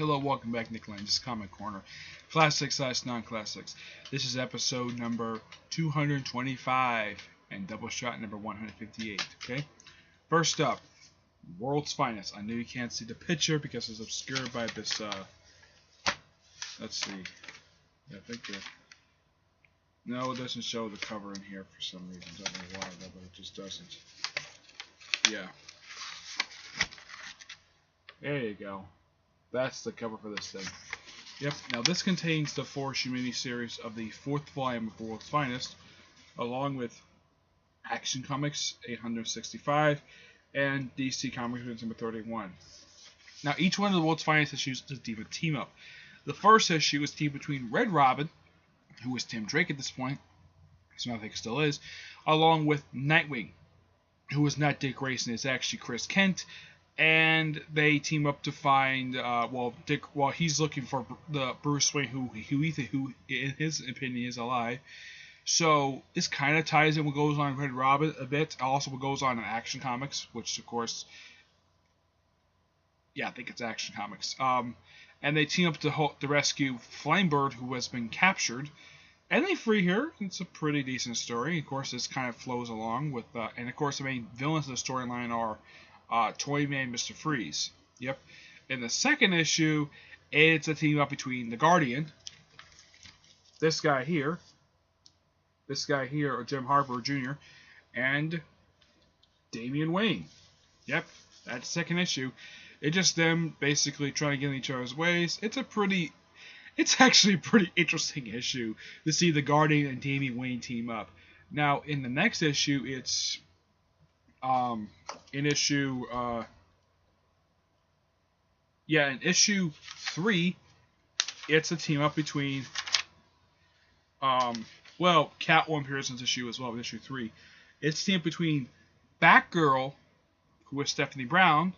Hello, welcome back, Nick Lenz, Comic Corner, Classics/Non-Classics. This is episode number 225 and Doubleshot number 158. Okay, first up, World's Finest. I know you can't see the picture because it's obscured by this. Let's see. Yeah, I think no, it doesn't show the cover in here for some reason. I don't know why, but it just doesn't. Yeah. There you go. That's the cover for this thing. Yep. Now this contains the 4-issue miniseries of the 4th volume of World's Finest, along with Action Comics 865 and DC Comics number 31. Now each one of the World's Finest issues is a team up. The first issue is team between Red Robin, who is Tim Drake at this point, so I think still is, along with Nightwing, who is not Dick Grayson, it's actually Chris Kent. And they team up to find, Dick, while he's looking for the Bruce Wayne who in his opinion is alive. So this kind of ties in what goes on in Red Robin a bit. Also what goes on in Action Comics, which of course, yeah, I think it's Action Comics. And they team up to rescue Flamebird, who has been captured. And they free her. It's a pretty decent story. Of course, this kind of flows along with, and of course the main villains of the storyline are Toyman, Mr. Freeze. Yep. In the second issue, it's a team up between the Guardian, this guy here, or Jim Harper Jr., and Damian Wayne. Yep. That's the second issue. It's just them basically trying to get in each other's ways. It's actually a pretty interesting issue to see the Guardian and Damian Wayne team up. Now, in the next issue, it's in issue 3, it's a team up between Catwoman appears in this issue as well, in issue 3. It's a team up between Batgirl, who is Stephanie Brown,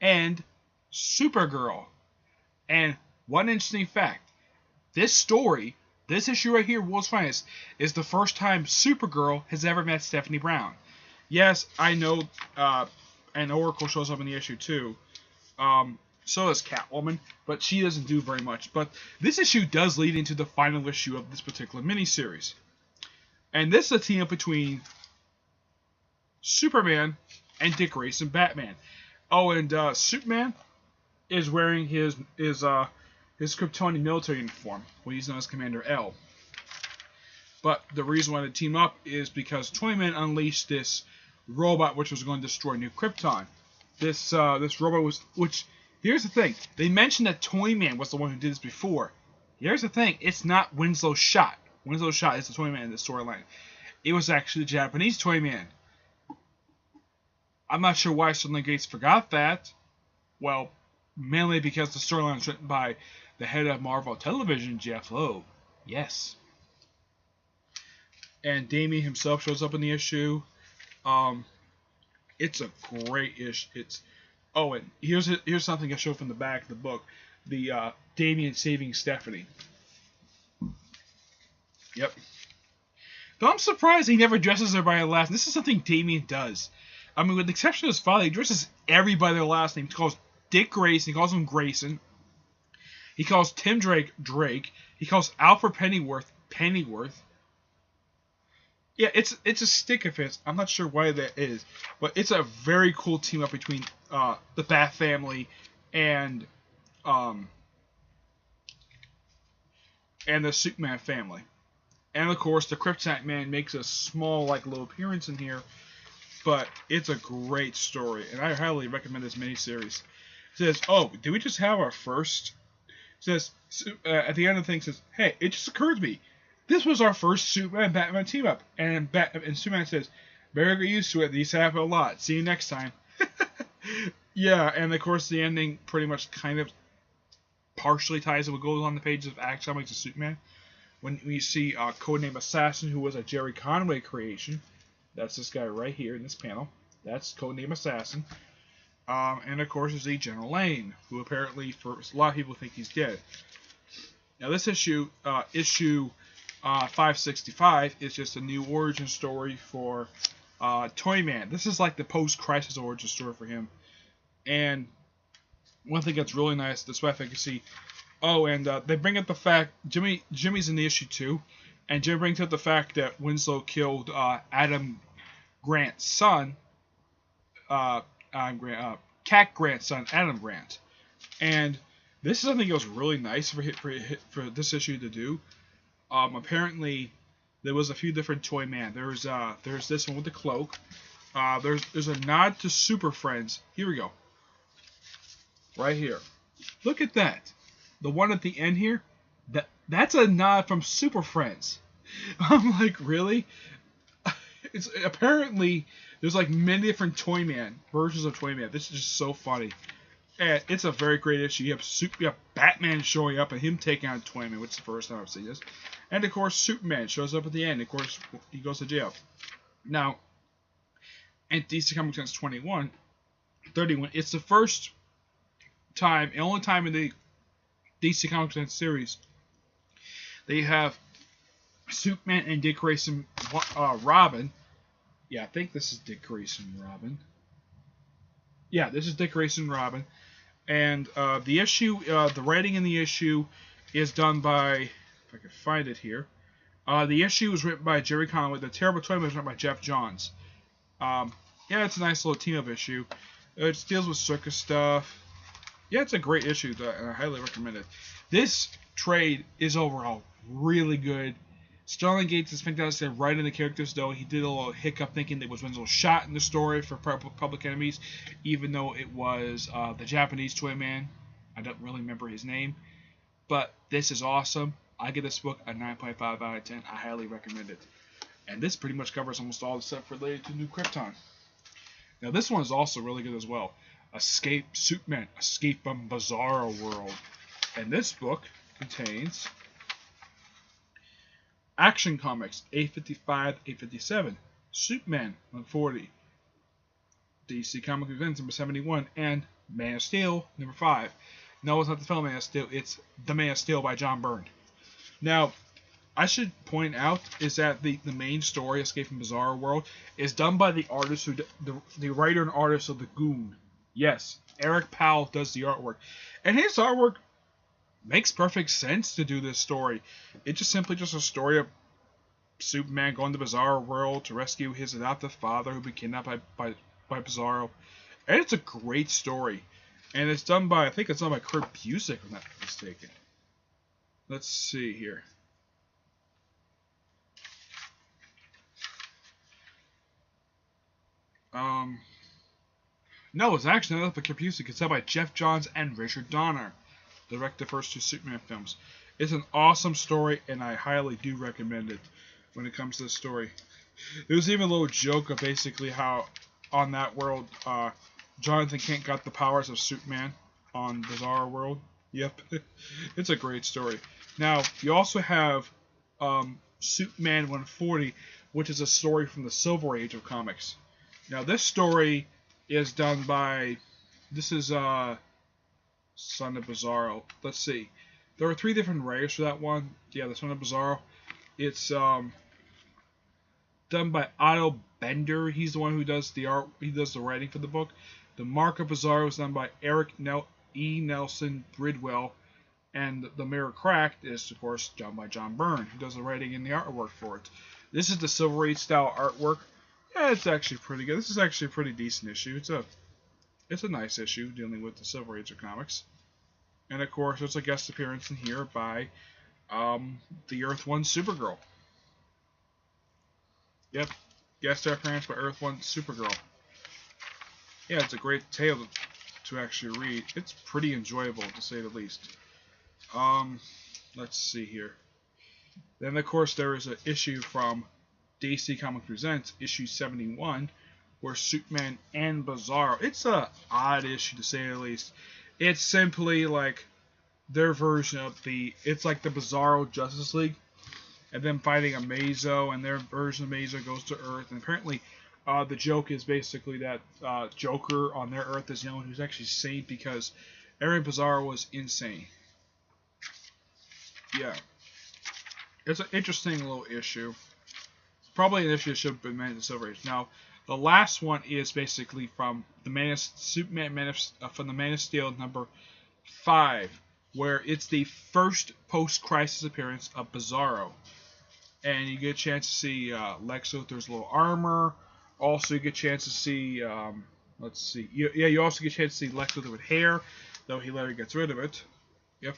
and Supergirl. And one interesting fact, this issue right here, World's Finest, is the first time Supergirl has ever met Stephanie Brown. Yes, I know, and Oracle shows up in the issue too. So does Catwoman, but she doesn't do very much. But this issue does lead into the final issue of this particular miniseries. And this is a team up between Superman and Dick Grayson, Batman. Oh, and Superman is wearing his Kryptonian military uniform, when he's known as Commander L. But the reason why they team up is because Toyman unleashed this robot which was going to destroy New Krypton. This robot was, which, here's the thing, they mentioned that Toyman was the one who did this before. Here's the thing, it's not Winslow Schott. Winslow Schott is the Toyman in the storyline. It was actually the Japanese Toyman. I'm not sure why Sterling Gates forgot that. Well, mainly because the storyline was written by the head of Marvel Television, Jeff Loeb. Yes. And Damien himself shows up in the issue. It's a great issue. And here's something I show from the back of the book. The Damien saving Stephanie. Yep. Though I'm surprised he never dresses her by her last name. This is something Damien does. I mean, with the exception of his father, he dresses everybody by their last name. He calls Dick Grayson. He calls him Grayson. He calls Tim Drake Drake. He calls Alfred Pennyworth Pennyworth. Yeah, it's a stick of his. I'm not sure why that is, but it's a very cool team up between the Bat family and the Superman family. And of course, the Kryptonite Man makes a small, little appearance in here, but it's a great story, and I highly recommend this miniseries. It says, "Oh, did we just have our first?" It says at the end of the thing, it says, "Hey, it just occurred to me. This was our first Superman Batman team up," and Superman says, "Better get used to it. These happen a lot. See you next time." Yeah, and of course the ending pretty much kind of partially ties to what goes on the pages of Action Comics of Superman. When we see Codename Assassin, who was a Jerry Conway creation, that's this guy right here in this panel. That's Codename Assassin. And of course is General Lane, who apparently for a lot of people think he's dead. Now this issue 565 is just a new origin story for Toyman. This is like the post-crisis origin story for him. And one thing that's really nice, this way I can see. Oh, and they bring up the fact Jimmy's in the issue too, and Jimmy brings up the fact that Winslow killed Adam Grant's son, Cat Grant's son, Adam Grant, and this is something that was really nice for this issue to do. Apparently, there was a few different Toy Man. There's this one with the cloak. There's a nod to Super Friends. Here we go. Right here. Look at that. The one at the end here. That's a nod from Super Friends. I'm like, really? It's apparently there's like many different Toy Man versions of Toy Man. This is just so funny. And it's a very great issue. You have Batman showing up and him taking on Toy Man, which is the first time I've seen this. And of course, Superman shows up at the end. Of course, he goes to jail. Now, in DC Comics 31, it's the first time, and only time in the DC Comics series, they have Superman and Dick Grayson Robin. Yeah, I think this is Dick Grayson Robin. Yeah, this is Dick Grayson Robin. And the issue, the writing in the issue is done by, if I can find it here, the issue was written by Jerry Conway. The Terrible Toyman was written by Jeff Johns. Yeah, it's a nice little team-up issue. It deals with circus stuff. Yeah, it's a great issue, and I highly recommend it. This trade is overall really good. Sterling Gates is fantastic at writing the characters, though. He did a little hiccup thinking there was Winslow shot in the story for Public Enemies, even though it was the Japanese Toy Man. I don't really remember his name. But this is awesome. I give this book a 9.5 out of 10. I highly recommend it. And this pretty much covers almost all the stuff related to New Krypton. Now, this one is also really good as well. Superman, Escape from Bizarro World. And this book contains Action Comics 855, 857, Superman 140, DC Comic Events number 71, and Man of Steel number 5. No, it's not the film Man of Steel, it's The Man of Steel by John Byrne. Now, I should point out is that the main story, Escape from Bizarro World, is done by the artist the writer and artist of The Goon. Yes, Eric Powell does the artwork. And his artwork makes perfect sense to do this story. It's just simply a story of Superman going to Bizarro World to rescue his adoptive father who been kidnapped by Bizarro. And it's a great story. And it's done by, I think it's done by Kurt Busiek, if I'm not mistaken. Let's see here. No, it's actually not by Kurt Busiek. It's done by Jeff Johns and Richard Donner, directed the first two Superman films. It's an awesome story, and I highly do recommend it when it comes to this story. There was even a little joke of basically how, on that world, Jonathan Kent got the powers of Superman on Bizarro World. Yep. It's a great story. Now, you also have Superman 140, which is a story from the Silver Age of comics. Now, this story is done by... This is Son of Bizarro. Let's see. There are 3 different writers for that one. Yeah, the Son of Bizarro. It's done by Otto Bender. He's the one who does the art. He does the writing for the book. The Mark of Bizarro is done by Eric E. Nelson Bridwell. And The Mirror Cracked is, of course, done by John Byrne, who does the writing and the artwork for it. This is the Silver Age style artwork. Yeah, it's actually pretty good. This is actually a pretty decent issue. It's a nice issue dealing with the Silver Age of comics. And of course, there's a guest appearance in here by the Earth 1 Supergirl. Yep, guest appearance by Earth 1 Supergirl. Yeah, it's a great tale to actually read. It's pretty enjoyable, to say the least. Let's see here. Then, of course, there is an issue from DC Comics Presents, issue 71, where Superman and Bizarro. It's a odd issue, to say the least. It's simply like their version of it's like the Bizarro Justice League, and then fighting Amazo, and their version of Amazo goes to Earth. And apparently, the joke is basically that Joker on their Earth is the only one who's actually sane because Aaron Bizarro was insane. Yeah. It's an interesting little issue. Probably an issue that should have been made in the Silver Age. Now, The last one is basically from the from the Man of Steel number 5, where it's the first post-crisis appearance of Bizarro, and you get a chance to see Lex Luthor's little armor. Also, you get a chance to see let's see, you also get a chance to see Lex Luthor with hair, though he later gets rid of it. Yep.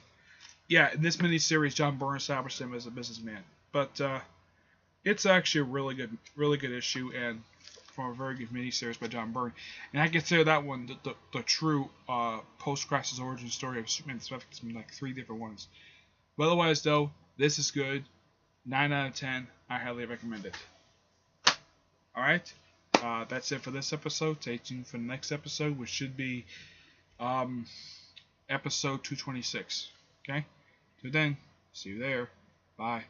Yeah, in this miniseries, John Byrne established him as a businessman, but it's actually a really good issue, and from a very good miniseries by John Byrne. And I consider that one the true post-crisis origin story of Superman. It's been like 3 different ones. But otherwise, though, this is good. 9 out of 10. I highly recommend it. Alright, that's it for this episode. Stay tuned for the next episode, which should be episode 226. Okay? Till then, see you there. Bye.